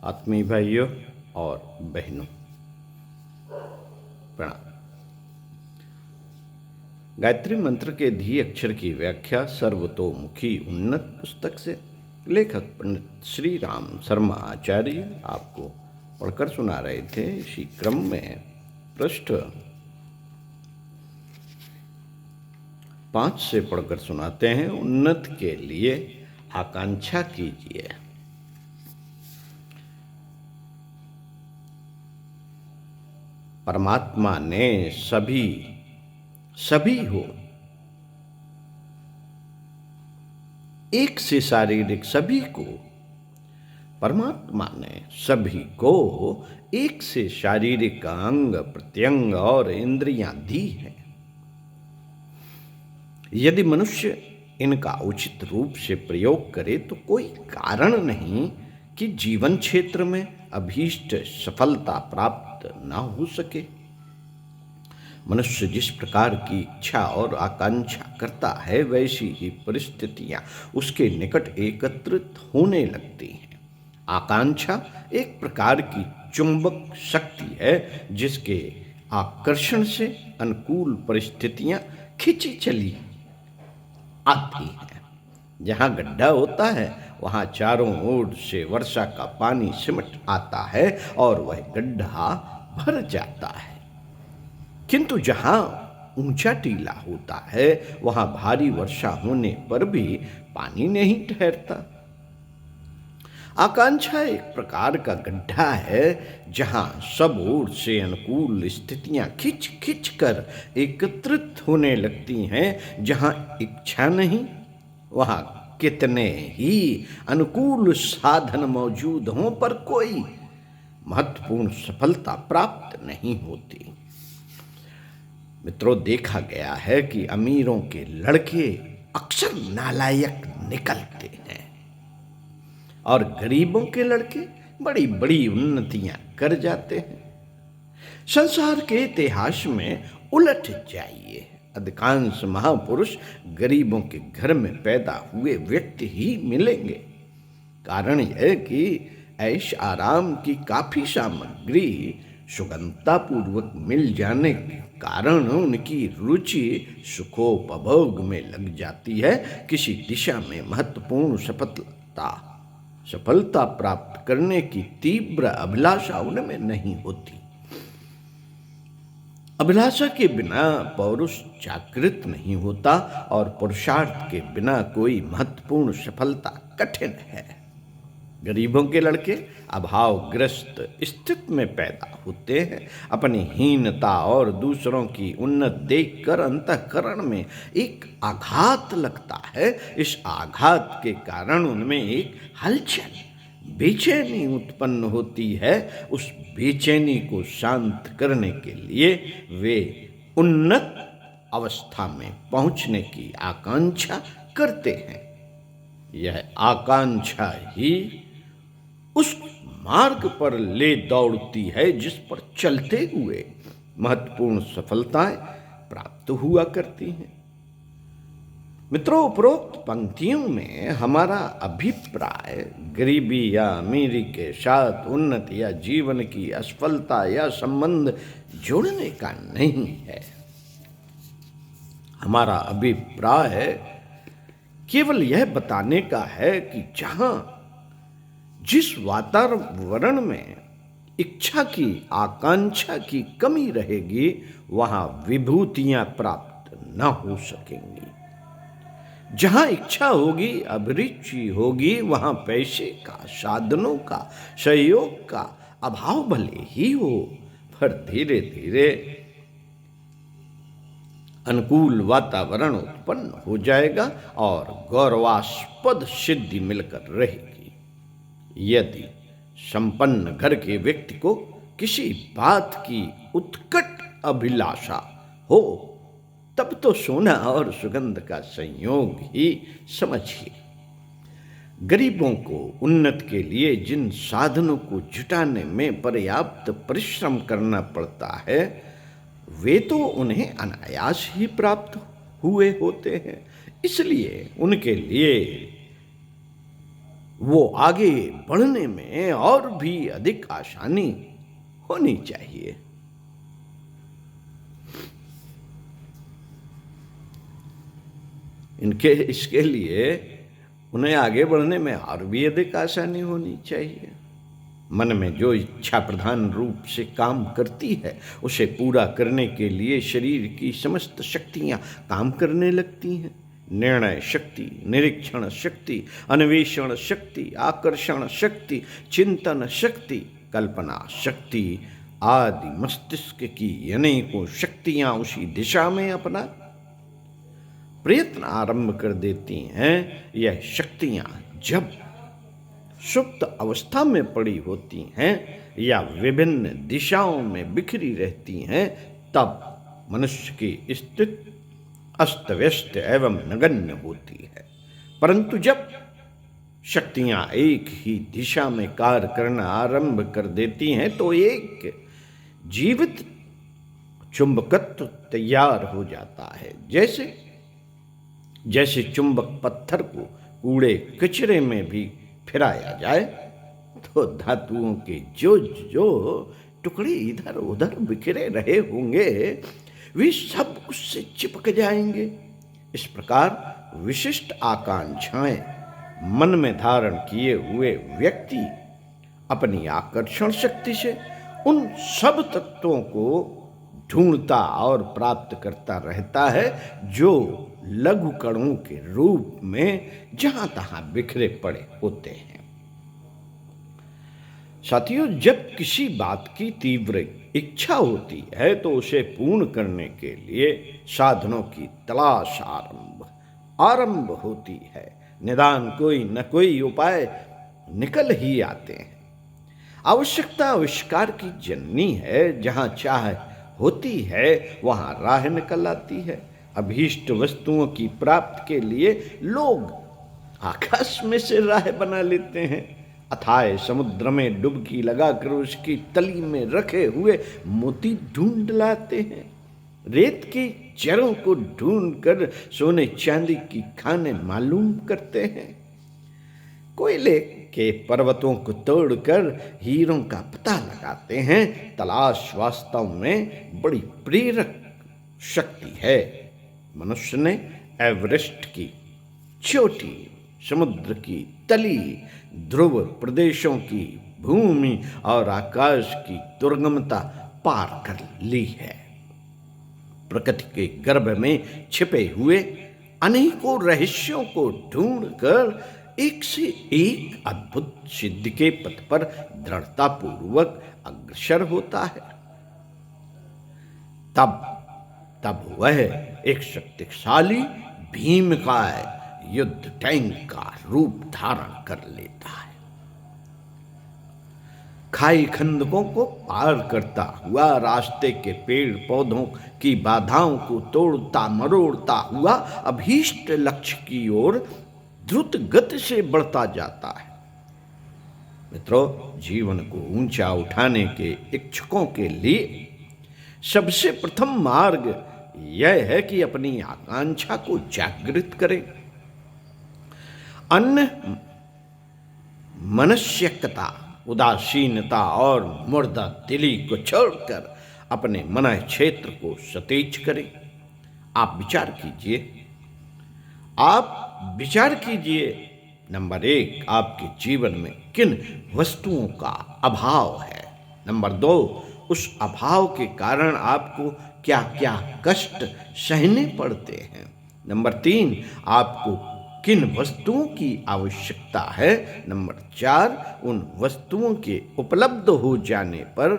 आत्मीय भाइयों और बहनों, प्रणाम। गायत्री मंत्र के धी अक्षर की व्याख्या सर्वतोमुखी उन्नत पुस्तक से लेखक पंडित श्री राम शर्मा आचार्य आपको पढ़कर सुना रहे थे। इसी क्रम में पृष्ठ 5 से पढ़कर सुनाते हैं। उन्नत के लिए आकांक्षा कीजिए। परमात्मा ने सभी हो, एक से शारीरिक सभी को, परमात्मा ने सभी को एक से शारीरिक अंग प्रत्यंग और इंद्रियां दी हैं। यदि मनुष्य इनका उचित रूप से प्रयोग करे तो कोई कारण नहीं कि जीवन क्षेत्र में अभीष्ट सफलता प्राप्त न हो सके। मनुष्य जिस प्रकार की इच्छा और आकांक्षा करता है वैसी ही परिस्थितियां उसके निकट एकत्रित होने लगती हैं। आकांक्षा एक प्रकार की चुंबक शक्ति है जिसके आकर्षण से अनुकूल परिस्थितियां खींची चली आती है। जहाँ गड्ढा होता है वहाँ चारों ओर से वर्षा का पानी सिमट आता है और वह गड्ढा भर जाता है। किंतु जहाँ ऊंचा टीला होता है वहाँ भारी वर्षा होने पर भी पानी नहीं ठहरता। आकांक्षा एक प्रकार का गड्ढा है जहाँ सब ओर से अनुकूल स्थितियां खिंच खिंच कर एकत्रित होने लगती हैं। जहाँ इच्छा नहीं वहाँ कितने ही अनुकूल साधन मौजूद हों पर कोई महत्वपूर्ण सफलता प्राप्त नहीं होती। मित्रों, देखा गया है कि अमीरों के लड़के अक्सर नालायक निकलते हैं और गरीबों के लड़के बड़ी बड़ी उन्नतियां कर जाते हैं। संसार के इतिहास में उलट जाइए, अधिकांश महापुरुष गरीबों के घर में पैदा हुए व्यक्ति ही मिलेंगे। कारण यह कि ऐश आराम की काफी सामग्री सुगमतापूर्वक मिल जाने के कारण उनकी रुचि सुखोपभोग में लग जाती है। किसी दिशा में महत्वपूर्ण सफलता प्राप्त करने की तीव्र अभिलाषा उनमें नहीं होती। अभिलाषा के बिना पौरुष जागृत नहीं होता और पुरुषार्थ के बिना कोई महत्वपूर्ण सफलता कठिन है। गरीबों के लड़के अभावग्रस्त स्थिति में पैदा होते हैं। अपनी हीनता और दूसरों की उन्नति देखकर अंतःकरण में एक आघात लगता है। इस आघात के कारण उनमें एक हलचल, बेचैनी उत्पन्न होती है। उस बेचैनी को शांत करने के लिए वे उन्नत अवस्था में पहुंचने की आकांक्षा करते हैं। यह आकांक्षा ही उस मार्ग पर ले दौड़ती है जिस पर चलते हुए महत्वपूर्ण सफलताएं प्राप्त हुआ करती हैं। मित्रों, उपरोक्त पंक्तियों में हमारा अभिप्राय गरीबी या अमीरी के साथ उन्नति या जीवन की असफलता या संबंध जोड़ने का नहीं है। हमारा अभिप्राय केवल यह बताने का है कि जहां जिस वातावरण में इच्छा की आकांक्षा की कमी रहेगी वहां विभूतियां प्राप्त न हो सकेंगी। जहां इच्छा होगी, अभिरुचि होगी, वहां पैसे का, साधनों का, सहयोग का अभाव भले ही हो, पर धीरे धीरे अनुकूल वातावरण उत्पन्न हो जाएगा और गौरवास्पद सिद्धि मिलकर रहेगी। यदि संपन्न घर के व्यक्ति को किसी बात की उत्कट अभिलाषा हो तब तो सोना और सुगंध का संयोग ही समझिए। गरीबों को उन्नति के लिए जिन साधनों को जुटाने में पर्याप्त परिश्रम करना पड़ता है वे तो उन्हें अनायास ही प्राप्त हुए होते हैं। इसलिए उनके लिए वो आगे बढ़ने में और भी अधिक आसानी होनी चाहिए। इसके लिए उन्हें आगे बढ़ने में और भी अधिक आसानी होनी चाहिए। मन में जो इच्छा प्रधान रूप से काम करती है, उसे पूरा करने के लिए शरीर की समस्त शक्तियां काम करने लगती हैं। निर्णय शक्ति, निरीक्षण शक्ति, अन्वेषण शक्ति, आकर्षण शक्ति, चिंतन शक्ति, कल्पना शक्ति आदि मस्तिष्क की अनेकों शक्तियां उसी दिशा में अपना प्रयत्न आरंभ कर देती हैं। यह शक्तियां जब सुप्त अवस्था में पड़ी होती हैं या विभिन्न दिशाओं में बिखरी रहती हैं, तब मनुष्य की स्थिति अस्त व्यस्त एवं नगण्य होती है। परंतु जब शक्तियां एक ही दिशा में कार्य करना आरंभ कर देती हैं, तो एक जीवित चुंबकत्व तैयार हो जाता है। जैसे चुंबक पत्थर को कूड़े कचरे में भी फिराया जाए, तो धातुओं के जो जो टुकड़े इधर उधर बिखरे रहे होंगे, वे सब उससे चिपक जाएंगे। इस प्रकार विशिष्ट आकांक्षाएं मन में धारण किए हुए व्यक्ति अपनी आकर्षण शक्ति से उन सब तत्वों को ढूंढता और प्राप्त करता रहता है, जो लघु कणों के रूप में जहां तहां बिखरे पड़े होते हैं। साथियों, जब किसी बात की तीव्र इच्छा होती है, तो उसे पूर्ण करने के लिए साधनों की तलाश आरंभ होती है। निदान कोई न कोई उपाय निकल ही आते हैं। आवश्यकता आविष्कार की जननी है। जहां चाह होती है, वहां राह निकल आती है। अभीष्ट वस्तुओं की प्राप्ति के लिए लोग आकाश में से राह बना लेते हैं। अथाह समुद्र में डुबकी लगाकर उसकी तली में रखे हुए मोती ढूंढ लाते हैं। रेत की चरों को ढूंढकर सोने चांदी की खाने मालूम करते हैं। कोयले के पर्वतों को तोड़कर हीरों का पता लगाते हैं। तलाश वास्तव में बड़ी प्रेरक शक्ति है। मनुष्य ने एवरेस्ट की चोटी, समुद्र की तली, ध्रुव प्रदेशों की भूमि और आकाश की दुर्गमता पार कर ली है। प्रकृति के गर्भ में छिपे हुए अनेकों रहस्यों को ढूंढकर एक से एक अद्भुत सिद्धि के पथ पर दृढ़तापूर्वक अग्रसर होता है। तब वह एक शक्तिशाली भीमकाय युद्ध टैंक का रूप धारण कर लेता है। खाई खंदकों को पार करता हुआ, रास्ते के पेड़ पौधों की बाधाओं को तोड़ता मरोड़ता हुआ अभीष्ट लक्ष्य की ओर द्रुत गति से बढ़ता जाता है। मित्रों, जीवन को ऊंचा उठाने के इच्छुकों के लिए सबसे प्रथम मार्ग यह है कि अपनी आकांक्षा को जागृत करें। अन्य मनस्यकता, उदासीनता और मुर्दा दिली को छोड़कर अपने मन क्षेत्र को सतेज करें। आप विचार कीजिए, नंबर 1, आपके जीवन में किन वस्तुओं का अभाव है। नंबर 2, उस अभाव के कारण आपको क्या क्या कष्ट सहने पड़ते हैं। नंबर 3, आपको किन वस्तुओं की आवश्यकता है। नंबर 4, उन वस्तुओं के उपलब्ध हो जाने पर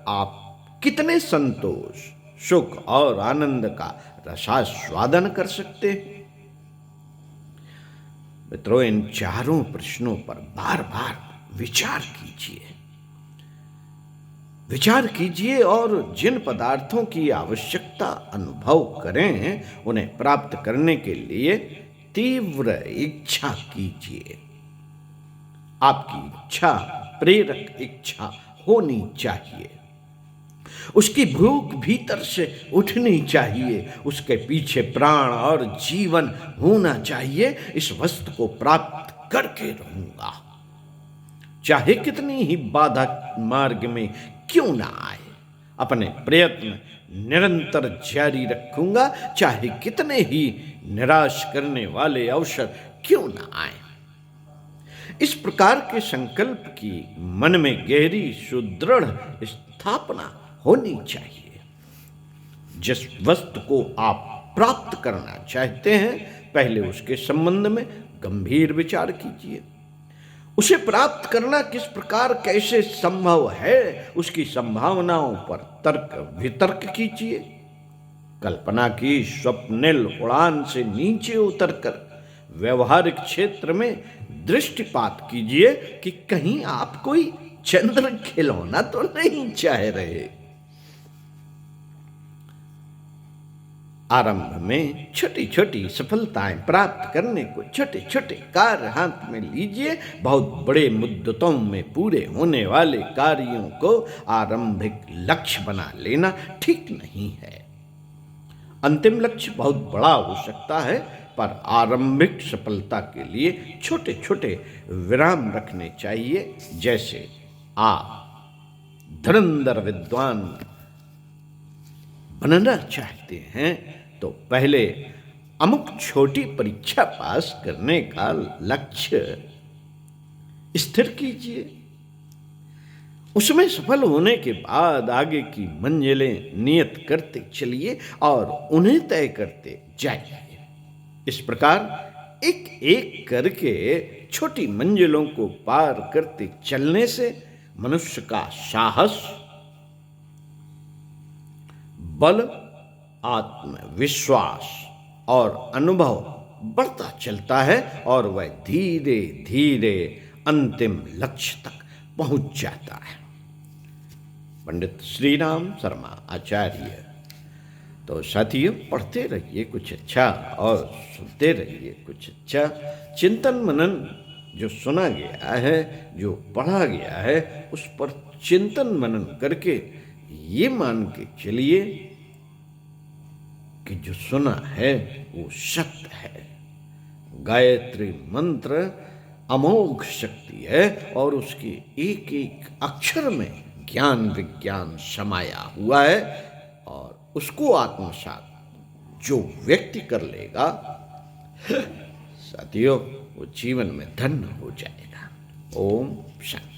आप कितने संतोष, सुख और आनंद का रसास्वादन कर सकते हैं। मित्रों, इन चारों प्रश्नों पर बार बार विचार कीजिए और जिन पदार्थों की आवश्यकता अनुभव करें, उन्हें प्राप्त करने के लिए तीव्र इच्छा कीजिए। आपकी इच्छा प्रेरक इच्छा होनी चाहिए। उसकी भूख भीतर से उठनी चाहिए। उसके पीछे प्राण और जीवन होना चाहिए। इस वस्तु को प्राप्त करके रहूंगा, चाहे कितनी ही बाधा मार्ग में क्यों ना आए। अपने प्रयत्न निरंतर जारी रखूंगा, चाहे कितने ही निराश करने वाले अवसर क्यों ना आए। इस प्रकार के संकल्प की मन में गहरी सुदृढ़ स्थापना होनी चाहिए। जिस वस्तु को आप प्राप्त करना चाहते हैं, पहले उसके संबंध में गंभीर विचार कीजिए। उसे प्राप्त करना किस प्रकार कैसे संभव है, उसकी संभावनाओं पर तर्क वितर्क कीजिए। कल्पना की स्वप्निल उड़ान से नीचे उतरकर व्यवहारिक क्षेत्र में दृष्टिपात कीजिए कि कहीं आप कोई चंद्र खिलौना तो नहीं चाह रहे। आरंभ में छोटी छोटी सफलताएं प्राप्त करने को छोटे छोटे कार्य हाथ में लीजिए। बहुत बड़े मुद्दतों में पूरे होने वाले कार्यों को आरंभिक लक्ष्य बना लेना ठीक नहीं है। अंतिम लक्ष्य बहुत बड़ा हो सकता है, पर आरंभिक सफलता के लिए छोटे छोटे विराम रखने चाहिए। जैसे आप धुरंधर विद्वान बनना चाहते हैं तो पहले अमुक छोटी परीक्षा पास करने का लक्ष्य स्थिर कीजिए। उसमें सफल होने के बाद आगे की मंजिलें नियत करते चलिए और उन्हें तय करते जाइए। इस प्रकार एक एक करके छोटी मंजिलों को पार करते चलने से मनुष्य का साहस, बल, आत्मविश्वास और अनुभव बढ़ता चलता है और वह धीरे धीरे अंतिम लक्ष्य तक पहुंच जाता है। पंडित श्री राम शर्मा आचार्य। तो साथियों, पढ़ते रहिए कुछ अच्छा और सुनते रहिए कुछ अच्छा। चिंतन मनन जो सुना गया है, जो पढ़ा गया है, उस पर चिंतन मनन करके ये मान के चलिए कि जो सुना है वो सत्य है। गायत्री मंत्र अमोघ शक्ति है और उसके एक एक अक्षर में ज्ञान विज्ञान समाया हुआ है, और उसको आत्मसात जो व्यक्ति कर लेगा, साथियों, वो जीवन में धन्य हो जाएगा। ओम शांति।